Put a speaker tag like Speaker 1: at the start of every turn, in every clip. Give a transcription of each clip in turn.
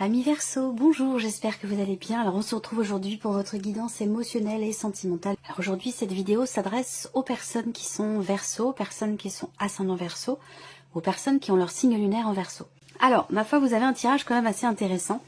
Speaker 1: Amis Verseau, bonjour, j'espère que vous allez bien. Alors on se retrouve aujourd'hui pour votre guidance émotionnelle et sentimentale. Alors aujourd'hui cette vidéo s'adresse aux personnes qui sont Verseau, aux personnes qui sont ascendant Verseau, aux personnes qui ont leur signe lunaire en Verseau. Alors, ma foi, vous avez un tirage quand même assez intéressant.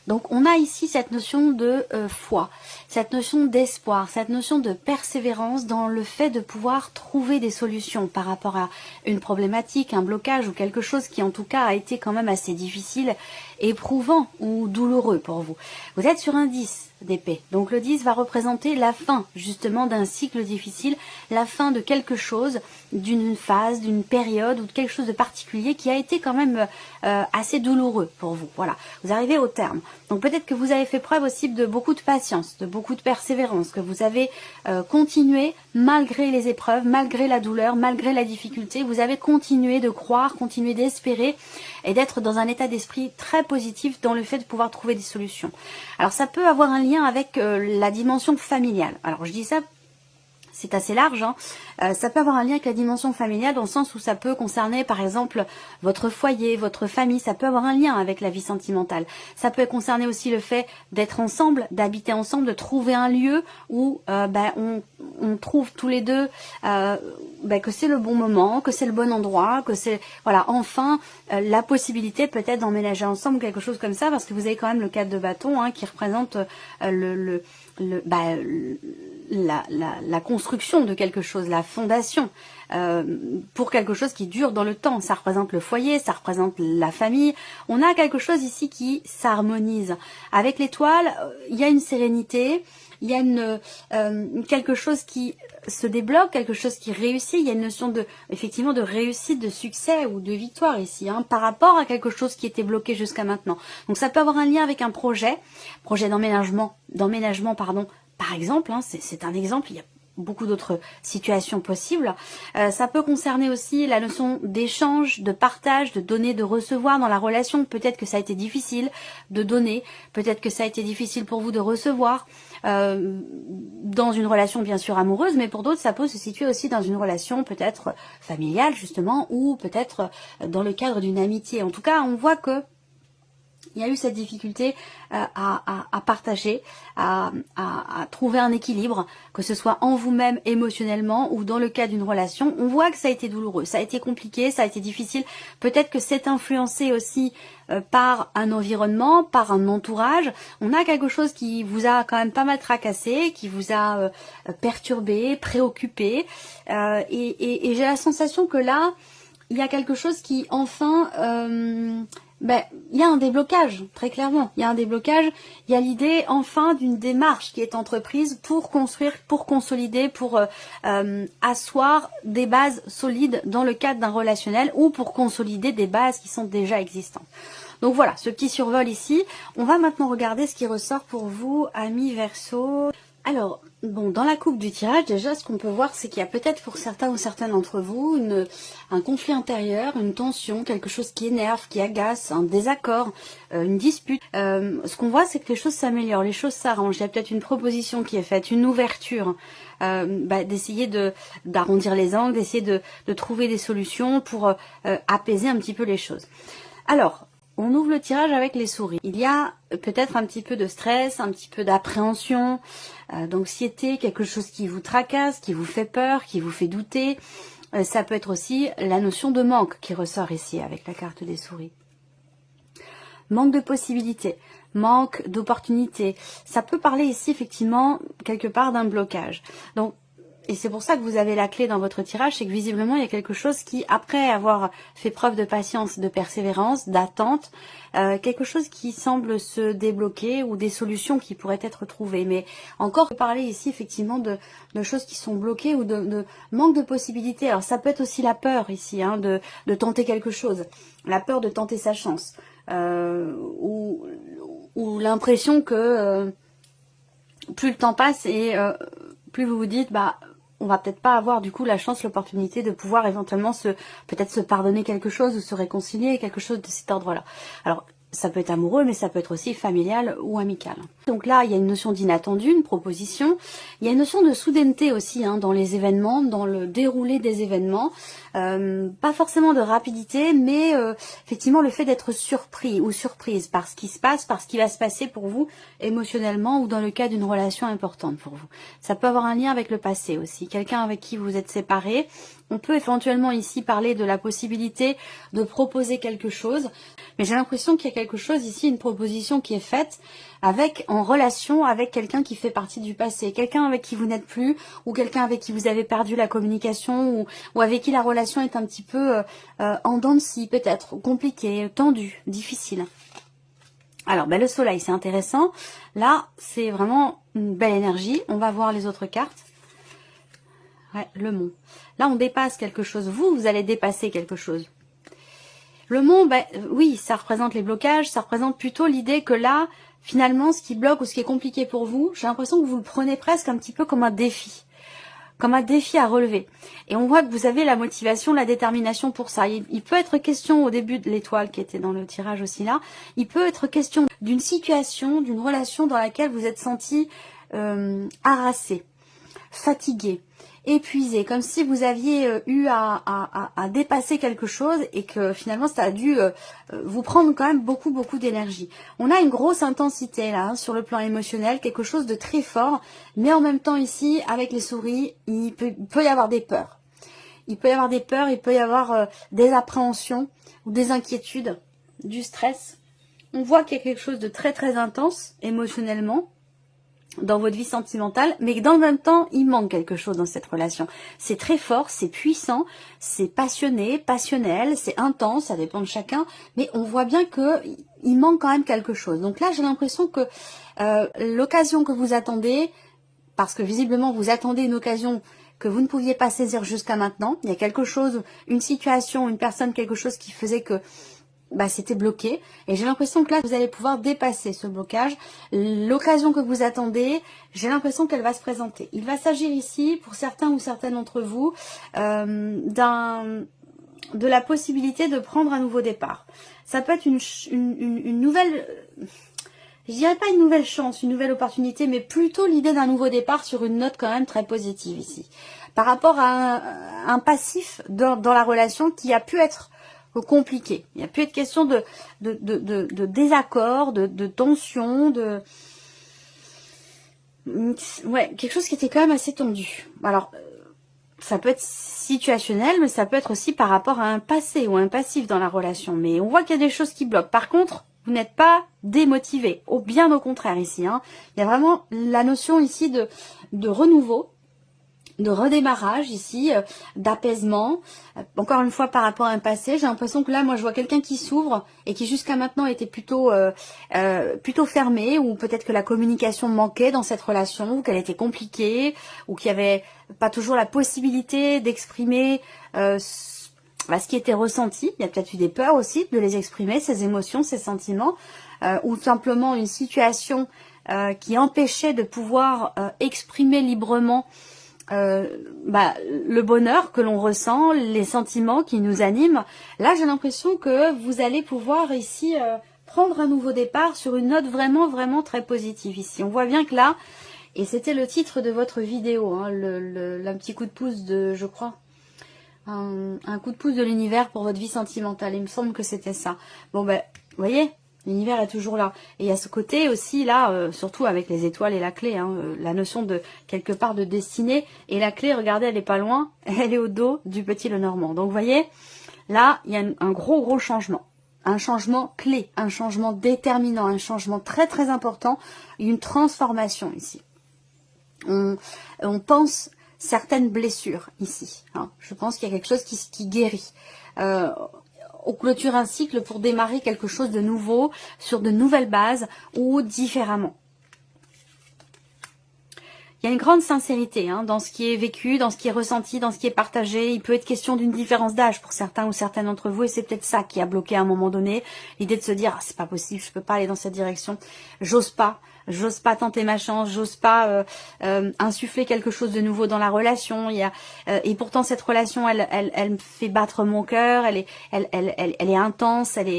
Speaker 1: Donc on a ici cette notion de foi, cette notion d'espoir, cette notion de persévérance dans le fait de pouvoir trouver des solutions par rapport à une problématique, un blocage ou quelque chose qui en tout cas a été quand même assez difficile, éprouvant ou douloureux pour vous. Vous êtes sur un 10 d'épée, donc le 10 va représenter la fin justement d'un cycle difficile, la fin de quelque chose, d'une phase, d'une période ou de quelque chose de particulier qui a été quand même assez douloureux pour vous. Voilà, vous arrivez au terme. Donc peut-être que vous avez fait preuve aussi de beaucoup de patience, de beaucoup de persévérance, que vous avez continué malgré les épreuves, malgré la douleur, malgré la difficulté, vous avez continué de croire, continué d'espérer et d'être dans un état d'esprit très positif dans le fait de pouvoir trouver des solutions. Alors ça peut avoir un lien avec la dimension familiale. Alors je dis ça, c'est assez large, hein. Ça peut avoir un lien avec la dimension familiale dans le sens où ça peut concerner par exemple votre foyer, votre famille, ça peut avoir un lien avec la vie sentimentale. Ça peut concerner aussi le fait d'être ensemble, d'habiter ensemble, de trouver un lieu où on trouve tous les deux que c'est le bon moment, que c'est le bon endroit, que c'est voilà enfin la possibilité peut-être d'emménager ensemble, quelque chose comme ça, parce que vous avez quand même le 4 de bâton hein, qui représente la construction de quelque chose, la fondation pour quelque chose qui dure dans le temps. Ça représente le foyer, ça représente la famille. On a quelque chose ici qui s'harmonise. Avec l'étoile, il y a une sérénité, il y a quelque chose qui se débloque, quelque chose qui réussit. Il y a une notion de, effectivement, de réussite, de succès ou de victoire ici, hein, par rapport à quelque chose qui était bloqué jusqu'à maintenant. Donc ça peut avoir un lien avec un projet d'emménagement, par exemple, hein, c'est un exemple, il y a beaucoup d'autres situations possibles. Ça peut concerner aussi la notion d'échange, de partage, de donner, de recevoir dans la relation. Peut-être que ça a été difficile de donner, peut-être que ça a été difficile pour vous de recevoir dans une relation bien sûr amoureuse, mais pour d'autres ça peut se situer aussi dans une relation peut-être familiale justement, ou peut-être dans le cadre d'une amitié. En tout cas, on voit que il y a eu cette difficulté à partager, à trouver un équilibre, que ce soit en vous-même émotionnellement ou dans le cas d'une relation. On voit que ça a été douloureux, ça a été compliqué, ça a été difficile. Peut-être que c'est influencé aussi par un environnement, par un entourage. On a quelque chose qui vous a quand même pas mal tracassé, qui vous a perturbé, préoccupé. Et j'ai la sensation que là, il y a quelque chose qui enfin... il y a un déblocage, très clairement. Il y a un déblocage, il y a l'idée enfin d'une démarche qui est entreprise pour construire, pour consolider, pour asseoir des bases solides dans le cadre d'un relationnel ou pour consolider des bases qui sont déjà existantes. Donc voilà, ce petit survol ici. On va maintenant regarder ce qui ressort pour vous, amis Verseau. Alors, bon, dans la coupe du tirage, déjà, ce qu'on peut voir, c'est qu'il y a peut-être pour certains ou certaines d'entre vous un conflit intérieur, une tension, quelque chose qui énerve, qui agace, un désaccord, une dispute. Ce qu'on voit, c'est que les choses s'améliorent, les choses s'arrangent. Il y a peut-être une proposition qui est faite, une ouverture, d'essayer d'arrondir les angles, d'essayer de trouver des solutions pour apaiser un petit peu les choses. Alors, on ouvre le tirage avec les souris. Il y a peut-être un petit peu de stress, un petit peu d'appréhension, d'anxiété, quelque chose qui vous tracasse, qui vous fait peur, qui vous fait douter. Ça peut être aussi la notion de manque qui ressort ici avec la carte des souris. Manque de possibilités, manque d'opportunités. Ça peut parler ici effectivement quelque part d'un blocage. Donc, et c'est pour ça que vous avez la clé dans votre tirage, c'est que visiblement il y a quelque chose qui, après avoir fait preuve de patience, de persévérance, d'attente, quelque chose qui semble se débloquer ou des solutions qui pourraient être trouvées. Mais encore parler ici effectivement de choses qui sont bloquées ou de manque de possibilités. Alors ça peut être aussi la peur ici, hein, de tenter quelque chose, la peur de tenter sa chance, ou l'impression que plus le temps passe et plus vous vous dites on va peut-être pas avoir du coup la chance, l'opportunité de pouvoir éventuellement peut-être se pardonner quelque chose ou se réconcilier, quelque chose de cet ordre-là. Alors Ça peut être amoureux, mais ça peut être aussi familial ou amical. Donc là, il y a une notion d'inattendu, une proposition. Il y a une notion de soudaineté aussi dans les événements, dans le déroulé des événements. Pas forcément de rapidité, mais effectivement le fait d'être surpris ou surprise par ce qui se passe, par ce qui va se passer pour vous émotionnellement ou dans le cas d'une relation importante pour vous. Ça peut avoir un lien avec le passé aussi. Quelqu'un avec qui vous êtes séparés. On peut éventuellement ici parler de la possibilité de proposer quelque chose, mais j'ai l'impression qu'il y a quelque chose ici, une proposition qui est faite en relation avec quelqu'un qui fait partie du passé, quelqu'un avec qui vous n'êtes plus, ou quelqu'un avec qui vous avez perdu la communication, ou avec qui la relation est un petit peu en dents de scie, peut-être, compliquée, tendue, difficile. Alors, le soleil, c'est intéressant. Là, c'est vraiment une belle énergie. On va voir les autres cartes. Ouais, le mont. Là, on dépasse quelque chose. Vous allez dépasser quelque chose. Le mont, oui, ça représente les blocages. Ça représente plutôt l'idée que là, finalement, ce qui bloque ou ce qui est compliqué pour vous, j'ai l'impression que vous le prenez presque un petit peu comme un défi. Comme un défi à relever. Et on voit que vous avez la motivation, la détermination pour ça. Il peut être question, au début de l'étoile qui était dans le tirage aussi là, il peut être question d'une situation, d'une relation dans laquelle vous êtes senti harassé, fatigué, épuisé, comme si vous aviez eu à dépasser quelque chose et que finalement ça a dû vous prendre quand même beaucoup d'énergie. On a une grosse intensité là sur le plan émotionnel, quelque chose de très fort, mais en même temps ici avec les souris, il peut y avoir des peurs. Il peut y avoir des peurs, il peut y avoir des appréhensions ou des inquiétudes, du stress. On voit qu'il y a quelque chose de très intense émotionnellement dans votre vie sentimentale, mais que dans le même temps, il manque quelque chose dans cette relation. C'est très fort, c'est puissant, c'est passionné, passionnel, c'est intense, ça dépend de chacun, mais on voit bien que il manque quand même quelque chose. Donc là, j'ai l'impression que l'occasion que vous attendez, parce que visiblement vous attendez une occasion que vous ne pouviez pas saisir jusqu'à maintenant, il y a quelque chose, une situation, une personne, quelque chose qui faisait que c'était bloqué, et j'ai l'impression que là vous allez pouvoir dépasser ce blocage. L'occasion que vous attendez, j'ai l'impression qu'elle va se présenter. Il va s'agir ici, pour certains ou certaines d'entre vous, de la possibilité de prendre un nouveau départ. Ça peut être une nouvelle, je dirais pas une nouvelle chance, une nouvelle opportunité, mais plutôt l'idée d'un nouveau départ sur une note quand même très positive ici. Par rapport à un passif dans la relation qui a pu être compliqué. Il n'y a plus être question de désaccord, de tension, quelque chose qui était quand même assez tendu. Alors, ça peut être situationnel, mais ça peut être aussi par rapport à un passé ou un passif dans la relation. Mais on voit qu'il y a des choses qui bloquent. Par contre, vous n'êtes pas démotivé, bien au contraire ici. Il y a vraiment la notion ici de renouveau, de redémarrage ici, d'apaisement. Encore une fois, par rapport à un passé, j'ai l'impression que là, moi, je vois quelqu'un qui s'ouvre et qui jusqu'à maintenant était plutôt fermé, ou peut-être que la communication manquait dans cette relation, ou qu'elle était compliquée, ou qu'il n'y avait pas toujours la possibilité d'exprimer ce qui était ressenti. Il y a peut-être eu des peurs aussi de les exprimer, ces émotions, ces sentiments, ou simplement une situation qui empêchait de pouvoir exprimer librement le bonheur que l'on ressent, les sentiments qui nous animent. Là, j'ai l'impression que vous allez pouvoir ici prendre un nouveau départ sur une note vraiment très positive ici. On voit bien que là, et c'était le titre de votre vidéo, le petit coup de pouce de, je crois, un coup de pouce de l'univers pour votre vie sentimentale. Il me semble que c'était ça. Bon, vous voyez, l'univers est toujours là. Et il y a ce côté aussi là, surtout avec les étoiles et la clé, la notion de quelque part de destinée. Et la clé, regardez, elle est pas loin, elle est au dos du petit Lenormand. Donc vous voyez, là, il y a un gros changement. Un changement clé, un changement déterminant, un changement très important, une transformation ici. On pense certaines blessures ici. Je pense qu'il y a quelque chose qui guérit. On clôture un cycle pour démarrer quelque chose de nouveau, sur de nouvelles bases ou différemment. Il y a une grande sincérité dans ce qui est vécu, dans ce qui est ressenti, dans ce qui est partagé. Il peut être question d'une différence d'âge pour certains ou certaines d'entre vous, et c'est peut-être ça qui a bloqué à un moment donné. L'idée de se dire, c'est pas possible, je peux pas aller dans cette direction, j'ose pas. j'ose pas tenter ma chance, j'ose pas insuffler quelque chose de nouveau dans la relation. Et pourtant cette relation, elle me fait battre mon cœur, elle est intense, elle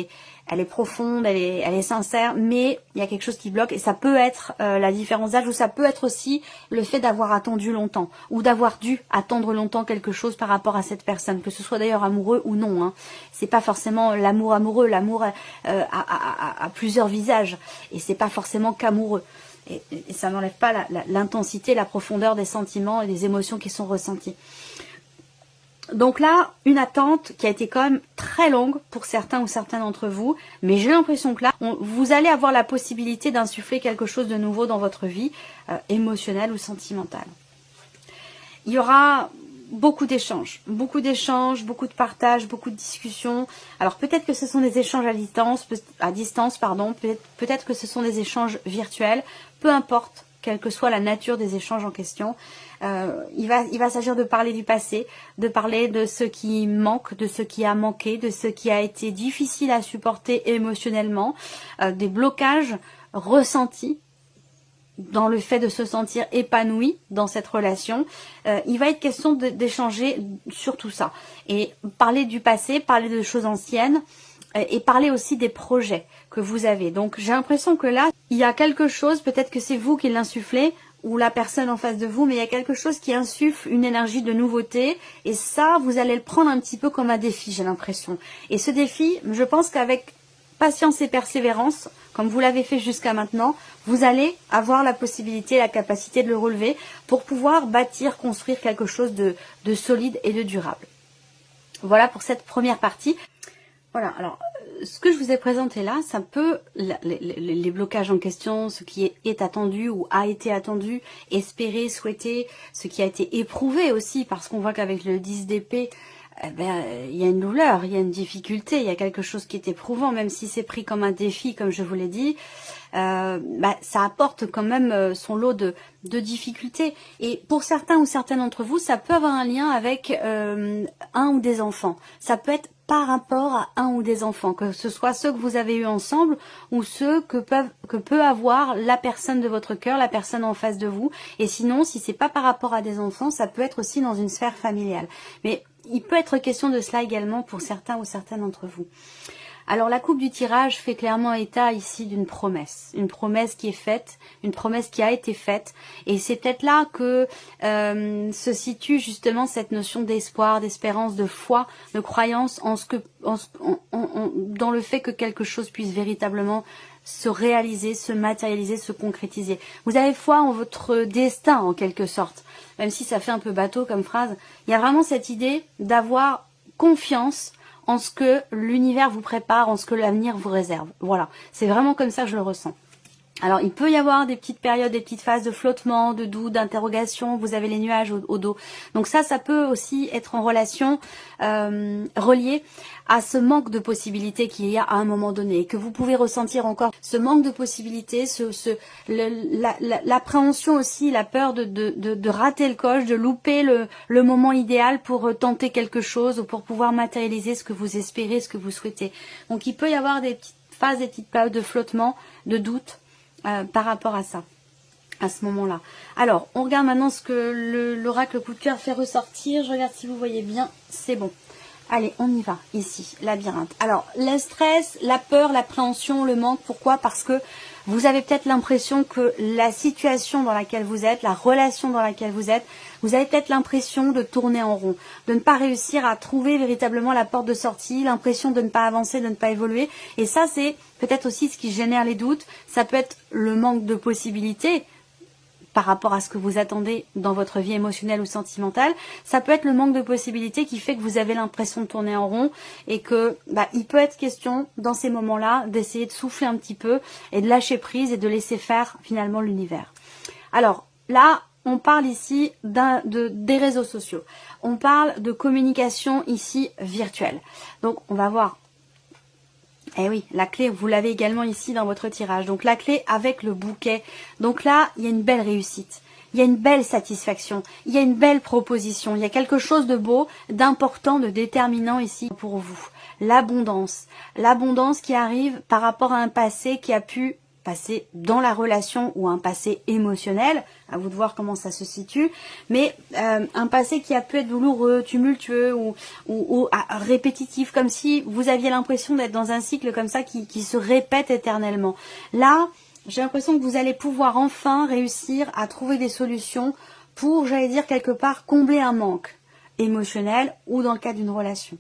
Speaker 1: est profonde, elle est sincère, mais il y a quelque chose qui bloque et ça peut être la différence d'âge ou ça peut être aussi le fait d'avoir attendu longtemps ou d'avoir dû attendre longtemps quelque chose par rapport à cette personne, que ce soit d'ailleurs amoureux ou non. Hein. C'est pas forcément l'amour amoureux, l'amour a plusieurs visages et c'est pas forcément qu'amoureux. Et ça n'enlève pas l'intensité, la profondeur des sentiments et des émotions qui sont ressenties. Donc là, une attente qui a été quand même très longue pour certains ou certaines d'entre vous, mais j'ai l'impression que là, vous allez avoir la possibilité d'insuffler quelque chose de nouveau dans votre vie, émotionnelle ou sentimentale. Il y aura beaucoup d'échanges, beaucoup de partages, beaucoup de discussions. Alors peut-être que ce sont des échanges à distance, peut-être que ce sont des échanges virtuels, peu importe, quelle que soit la nature des échanges en question. Il va s'agir de parler du passé, de parler de ce qui manque, de ce qui a manqué, de ce qui a été difficile à supporter émotionnellement, des blocages ressentis dans le fait de se sentir épanoui dans cette relation. Il va être question d'échanger sur tout ça. Et parler du passé, parler de choses anciennes, et parler aussi des projets que vous avez. Donc j'ai l'impression que là, il y a quelque chose, peut-être que c'est vous qui l'insufflez, ou la personne en face de vous, mais il y a quelque chose qui insuffle une énergie de nouveauté, et ça, vous allez le prendre un petit peu comme un défi, j'ai l'impression. Et ce défi, je pense qu'avec patience et persévérance, comme vous l'avez fait jusqu'à maintenant, vous allez avoir la possibilité, la capacité de le relever pour pouvoir bâtir, construire quelque chose de solide et de durable. Voilà pour cette première partie. Voilà, alors ce que je vous ai présenté là, ça peut, les blocages en question, ce qui est attendu ou a été attendu, espéré, souhaité, ce qui a été éprouvé aussi, parce qu'on voit qu'avec le 10 d'épée, il y a une douleur, il y a une difficulté, il y a quelque chose qui est éprouvant, même si c'est pris comme un défi, comme je vous l'ai dit, ça apporte quand même son lot de difficultés. Et pour certains ou certaines d'entre vous, ça peut avoir un lien avec un ou des enfants. Ça peut être par rapport à un ou des enfants, que ce soit ceux que vous avez eus ensemble ou ceux que peut avoir la personne de votre cœur, la personne en face de vous. Et sinon, si c'est pas par rapport à des enfants, ça peut être aussi dans une sphère familiale. Mais il peut être question de cela également pour certains ou certaines d'entre vous. Alors la coupe du tirage fait clairement état ici d'une promesse. Une promesse qui est faite, une promesse qui a été faite. Et c'est peut-être là que se situe justement cette notion d'espoir, d'espérance, de foi, de croyance dans le fait que quelque chose puisse véritablement se réaliser, se matérialiser, se concrétiser. Vous avez foi en votre destin en quelque sorte. Même si ça fait un peu bateau comme phrase. Il y a vraiment cette idée d'avoir confiance en ce que l'univers vous prépare, en ce que l'avenir vous réserve. Voilà, c'est vraiment comme ça que je le ressens. Alors, il peut y avoir des petites périodes, des petites phases de flottement, de doute, d'interrogation. Vous avez les nuages au dos. Donc ça ça peut aussi être en relation relié à ce manque de possibilités qu'il y a à un moment donné. Et que vous pouvez ressentir encore ce manque de possibilités, l'appréhension aussi, la peur de rater le coche, de louper le moment idéal pour tenter quelque chose ou pour pouvoir matérialiser ce que vous espérez, ce que vous souhaitez. Donc il peut y avoir des petites phases, des petites périodes de flottement, de doute, par rapport à ça, à ce moment-là. Alors, on regarde maintenant ce que l'oracle coup de cœur fait ressortir. Je regarde si vous voyez bien, c'est bon. Allez, on y va, ici, labyrinthe. Alors, le stress, la peur, l'appréhension, le manque, pourquoi? Parce que vous avez peut-être l'impression que la situation dans laquelle vous êtes, la relation dans laquelle vous êtes, vous avez peut-être l'impression de tourner en rond, de ne pas réussir à trouver véritablement la porte de sortie, l'impression de ne pas avancer, de ne pas évoluer. Et ça, c'est peut-être aussi ce qui génère les doutes. Ça peut être le manque de possibilités par rapport à ce que vous attendez dans votre vie émotionnelle ou sentimentale. Ça peut être le manque de possibilités qui fait que vous avez l'impression de tourner en rond et que il peut être question dans ces moments-là d'essayer de souffler un petit peu et de lâcher prise et de laisser faire finalement l'univers. Alors là, on parle ici des réseaux sociaux. On parle de communication ici virtuelle. Donc on va voir. Eh oui, la clé, vous l'avez également ici dans votre tirage. Donc la clé avec le bouquet. Donc là, il y a une belle réussite. Il y a une belle satisfaction. Il y a une belle proposition. Il y a quelque chose de beau, d'important, de déterminant ici pour vous. L'abondance. L'abondance qui arrive par rapport à un passé qui a pu passé dans la relation ou un passé émotionnel, à vous de voir comment ça se situe, mais un passé qui a pu être douloureux, tumultueux ou répétitif, comme si vous aviez l'impression d'être dans un cycle comme ça qui se répète éternellement. Là, j'ai l'impression que vous allez pouvoir enfin réussir à trouver des solutions pour, j'allais dire, quelque part, combler un manque émotionnel ou dans le cadre d'une relation.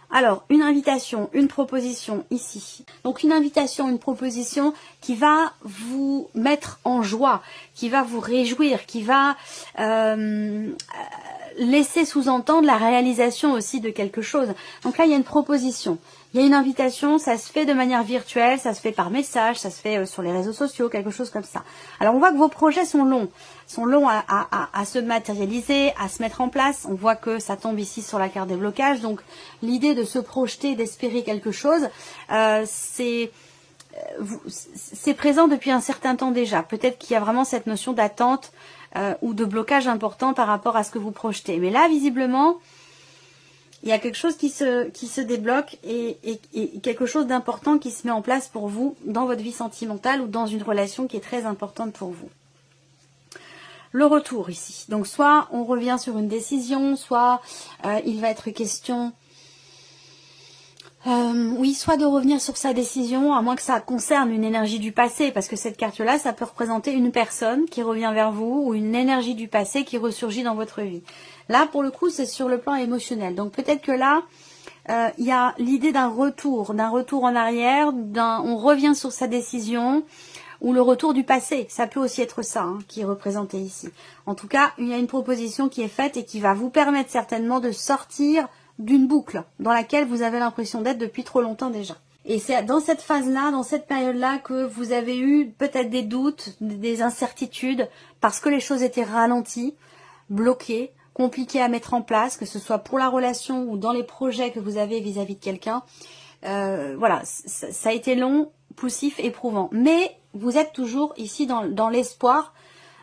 Speaker 1: Alors, une invitation, une proposition ici. Donc, une invitation, une proposition qui va vous mettre en joie, qui va vous réjouir, qui va laisser sous-entendre la réalisation aussi de quelque chose. Donc là, il y a une proposition. Il y a une invitation, ça se fait de manière virtuelle, ça se fait par message, ça se fait sur les réseaux sociaux, quelque chose comme ça. Alors on voit que vos projets sont longs à se matérialiser, à se mettre en place. On voit que ça tombe ici sur la carte des blocages. Donc l'idée de se projeter, d'espérer quelque chose, c'est présent depuis un certain temps déjà. Peut-être qu'il y a vraiment cette notion d'attente ou de blocage important par rapport à ce que vous projetez. Mais là, visiblement, il y a quelque chose qui se débloque et quelque chose d'important qui se met en place pour vous dans votre vie sentimentale ou dans une relation qui est très importante pour vous. Le retour ici. Donc soit on revient sur une décision, soit il va être question... oui, soit de revenir sur sa décision, à moins que ça concerne une énergie du passé, parce que cette carte-là, ça peut représenter une personne qui revient vers vous ou une énergie du passé qui ressurgit dans votre vie. Là, pour le coup, c'est sur le plan émotionnel. Donc peut-être que là, il y a l'idée d'un retour en arrière, on revient sur sa décision, ou le retour du passé. Ça peut aussi être ça qui est représenté ici. En tout cas, il y a une proposition qui est faite et qui va vous permettre certainement de sortir d'une boucle dans laquelle vous avez l'impression d'être depuis trop longtemps déjà. Et c'est dans cette phase-là, dans cette période-là, que vous avez eu peut-être des doutes, des incertitudes, parce que les choses étaient ralenties, bloquées, compliquées à mettre en place, que ce soit pour la relation ou dans les projets que vous avez vis-à-vis de quelqu'un. Voilà, ça a été long, poussif, éprouvant. Mais vous êtes toujours ici dans l'espoir,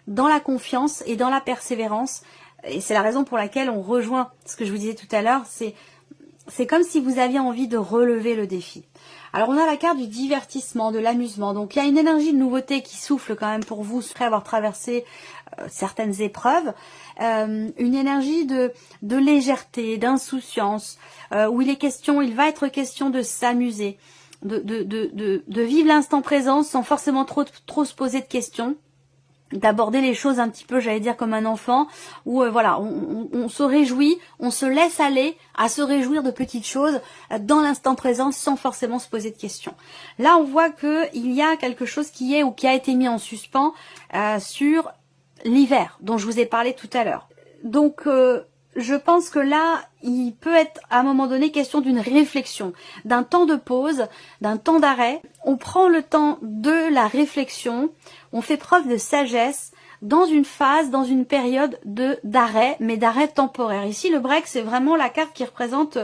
Speaker 1: dans la confiance et dans la persévérance. Et c'est la raison pour laquelle on rejoint ce que je vous disais tout à l'heure, c'est comme si vous aviez envie de relever le défi. Alors on a la carte du divertissement, de l'amusement, donc il y a une énergie de nouveauté qui souffle quand même pour vous après avoir traversé certaines épreuves, une énergie de légèreté, d'insouciance, où il va être question de s'amuser, de vivre l'instant présent sans forcément trop se poser de questions, d'aborder les choses un petit peu, j'allais dire, comme un enfant, où voilà, on se réjouit, on se laisse aller à se réjouir de petites choses dans l'instant présent sans forcément se poser de questions. Là, on voit que il y a quelque chose qui est ou qui a été mis en suspens sur l'hiver, dont je vous ai parlé tout à l'heure. Donc, je pense que là, il peut être à un moment donné question d'une réflexion, d'un temps de pause, d'un temps d'arrêt. On prend le temps de la réflexion, on fait preuve de sagesse dans une phase, dans une période d'arrêt, mais d'arrêt temporaire. Ici, le break, c'est vraiment la carte qui représente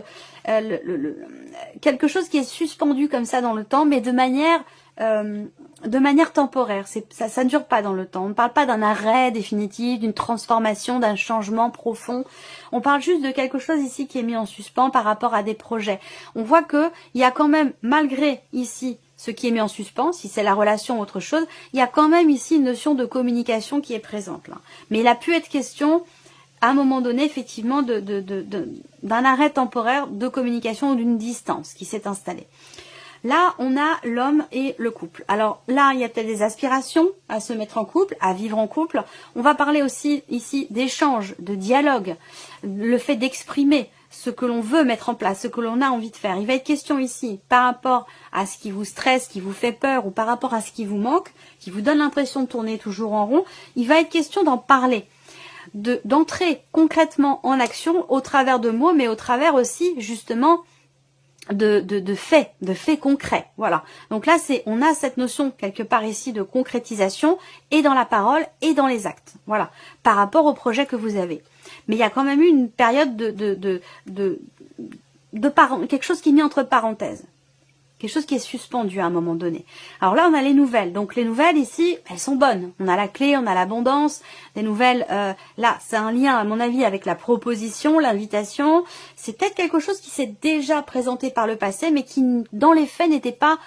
Speaker 1: quelque chose qui est suspendu comme ça dans le temps, mais de manière temporaire. Ça ne dure pas dans le temps. On ne parle pas d'un arrêt définitif, d'une transformation, d'un changement profond. On parle juste de quelque chose ici qui est mis en suspens par rapport à des projets. On voit que il y a quand même, malgré ici ce qui est mis en suspens, si c'est la relation ou autre chose, il y a quand même ici une notion de communication qui est présente là. Mais il a pu être question à un moment donné, effectivement, d'un arrêt temporaire de communication ou d'une distance qui s'est installée. Là, on a l'homme et le couple. Alors là, il y a peut-être des aspirations à se mettre en couple, à vivre en couple. On va parler aussi ici d'échange, de dialogue, le fait d'exprimer ce que l'on veut mettre en place, ce que l'on a envie de faire. Il va être question ici, par rapport à ce qui vous stresse, qui vous fait peur, ou par rapport à ce qui vous manque, qui vous donne l'impression de tourner toujours en rond, il va être question d'en parler, d'entrer concrètement en action au travers de mots, mais au travers aussi, justement, de faits concrets. Voilà. Donc là, on a cette notion quelque part ici de concrétisation et dans la parole et dans les actes. Voilà. Par rapport au projet que vous avez. Mais il y a quand même eu une période quelque chose qui est mis entre parenthèses. Quelque chose qui est suspendu à un moment donné. Alors là, on a les nouvelles. Donc les nouvelles ici, elles sont bonnes. On a la clé, on a l'abondance. Les nouvelles, là, c'est un lien à mon avis avec la proposition, l'invitation. C'est peut-être quelque chose qui s'est déjà présenté par le passé, mais qui, dans les faits, n'était pas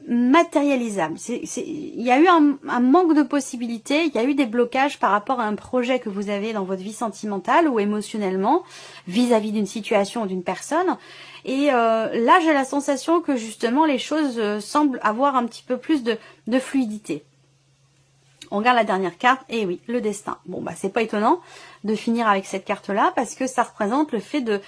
Speaker 1: matérialisable. Il y a eu un manque de possibilités, il y a eu des blocages par rapport à un projet que vous avez dans votre vie sentimentale ou émotionnellement vis-à-vis d'une situation ou d'une personne. Et là, j'ai la sensation que justement les choses semblent avoir un petit peu plus de fluidité. On regarde la dernière carte, et oui, le destin. Bon, bah c'est pas étonnant de finir avec cette carte-là, parce que ça représente le fait de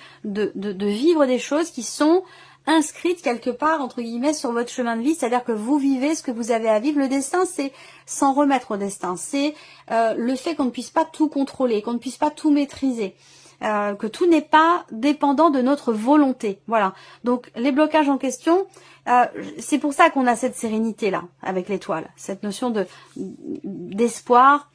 Speaker 1: vivre des choses qui sont inscrites quelque part, entre guillemets, sur votre chemin de vie, c'est-à-dire que vous vivez ce que vous avez à vivre. Le destin, c'est s'en remettre au destin, c'est le fait qu'on ne puisse pas tout contrôler, qu'on ne puisse pas tout maîtriser. Que tout n'est pas dépendant de notre volonté. Voilà. Donc les blocages en question, c'est pour ça qu'on a cette sérénité là avec l'étoile, cette notion d'espoir,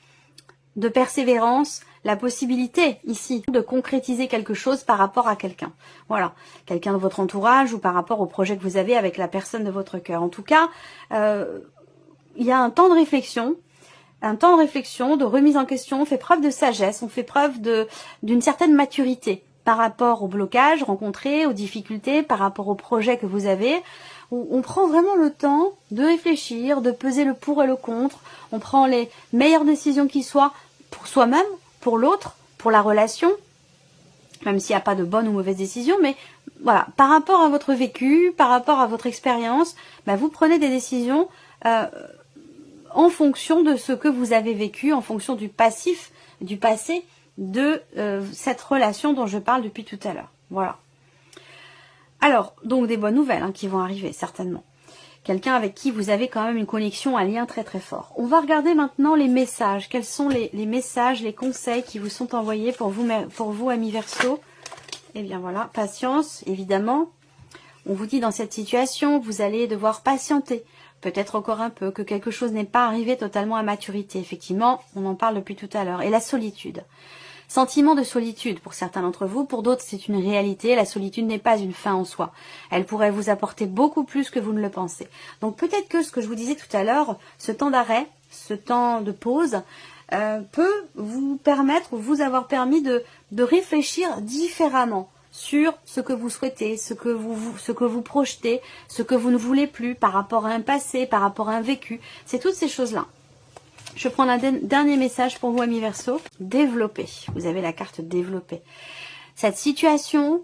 Speaker 1: de persévérance, la possibilité ici de concrétiser quelque chose par rapport à quelqu'un. Voilà, quelqu'un de votre entourage ou par rapport au projet que vous avez avec la personne de votre cœur. En tout cas, il y a un temps de réflexion. Un temps de réflexion, de remise en question, on fait preuve de sagesse, on fait preuve d'une certaine maturité par rapport aux blocages rencontrés, aux difficultés, par rapport au projet que vous avez. On prend vraiment le temps de réfléchir, de peser le pour et le contre. On prend les meilleures décisions qui soient pour soi-même, pour l'autre, pour la relation, même s'il n'y a pas de bonne ou mauvaise décision, mais voilà, par rapport à votre vécu, par rapport à votre expérience, ben vous prenez des décisions en fonction de ce que vous avez vécu, en fonction du passif, du passé de cette relation dont je parle depuis tout à l'heure. Voilà. Alors, donc des bonnes nouvelles qui vont arriver, certainement. Quelqu'un avec qui vous avez quand même une connexion, un lien très très fort. On va regarder maintenant les messages. Quels sont les messages, les conseils qui vous sont envoyés pour vous amis Verseau? Eh bien voilà, patience, évidemment. On vous dit dans cette situation, vous allez devoir patienter. Peut-être encore un peu, que quelque chose n'est pas arrivé totalement à maturité. Effectivement, on en parle depuis tout à l'heure. Et la solitude. Sentiment de solitude pour certains d'entre vous, pour d'autres c'est une réalité. La solitude n'est pas une fin en soi. Elle pourrait vous apporter beaucoup plus que vous ne le pensez. Donc peut-être que ce que je vous disais tout à l'heure, ce temps d'arrêt, ce temps de pause, peut vous permettre ou vous avoir permis de réfléchir différemment sur ce que vous souhaitez, ce que vous projetez, ce que vous ne voulez plus par rapport à un passé, par rapport à un vécu. C'est toutes ces choses-là. Je prends un dernier message pour vous, amis Verseau. Développer. Vous avez la carte développer. Cette situation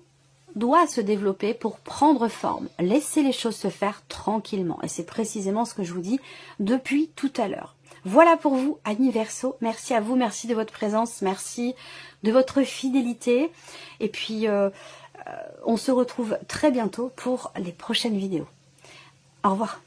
Speaker 1: doit se développer pour prendre forme. Laissez les choses se faire tranquillement. Et c'est précisément ce que je vous dis depuis tout à l'heure. Voilà pour vous, amis Verseau. Merci à vous, merci de votre présence, merci de votre fidélité. Et puis, on se retrouve très bientôt pour les prochaines vidéos. Au revoir.